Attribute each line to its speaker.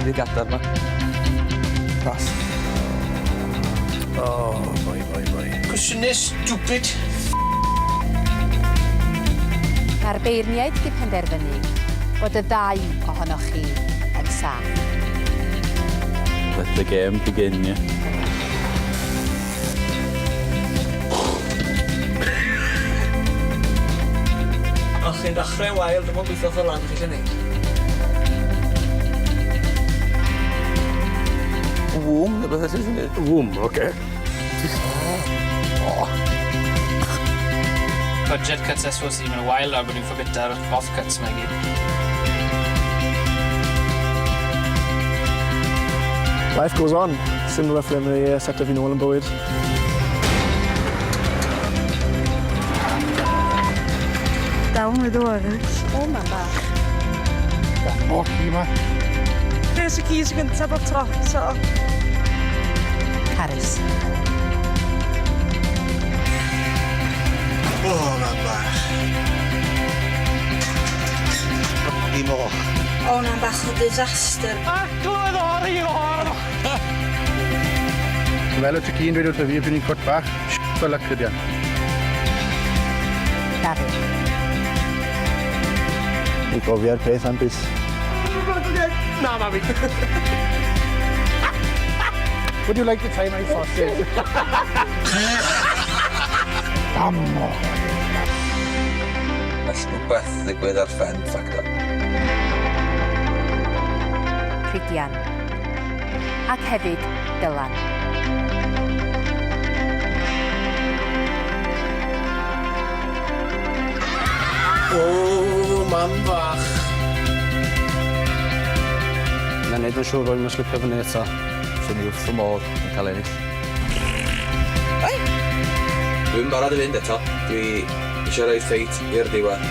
Speaker 1: Di gadar ma. Pas.
Speaker 2: Oh, boy.
Speaker 3: Cwestiynau stupid.
Speaker 4: Mae'r beirniaid wedi penderfynu bod y ddau ohonoch chi yn saff.
Speaker 1: Let the game begin, yeah.
Speaker 3: Os chi'n dechrau wael, dim ond gweithio o lan chi eisiau neud.
Speaker 1: Wwm, neu beth ydych chi'n gwneud?
Speaker 2: Womb, okay.
Speaker 5: Budget cuts es was even a while ar bod ni'n ffobita'r off cuts mae gyd.
Speaker 2: Life goes on. Similar ffilm i setio fi nôl yn bywyd.
Speaker 6: Dawn wedi o'r.
Speaker 4: O, mae'n bach.
Speaker 2: O, chi ma.
Speaker 6: Ges y cys gyntaf o'r top, so...
Speaker 4: Carys.
Speaker 3: O, mae'n bach.
Speaker 7: Dim o.
Speaker 6: O, na'n bach o disaster.
Speaker 2: Fel y ti cyn dweud wrtho fi, bydd ni'n cwrt bach. Fel ac ydi.
Speaker 4: Dafydd.
Speaker 2: I gofio'r peth am bus.
Speaker 3: Na, mami.
Speaker 2: Would you like to try my sausage? Ammo.
Speaker 7: Mae rhywbeth ddigwydd ar ffen ffactor.
Speaker 4: Rhydian. Ac hefyd Dylan.
Speaker 3: O, mae'n bach.
Speaker 2: Na neud yn siŵr o'n slipio fyny eto.
Speaker 1: Sy'n ni wrth y modd yn cael ennill.
Speaker 7: Dwi'n barod i fynd eto. Dwi eisiau rhoi ffeit i'r diwedd.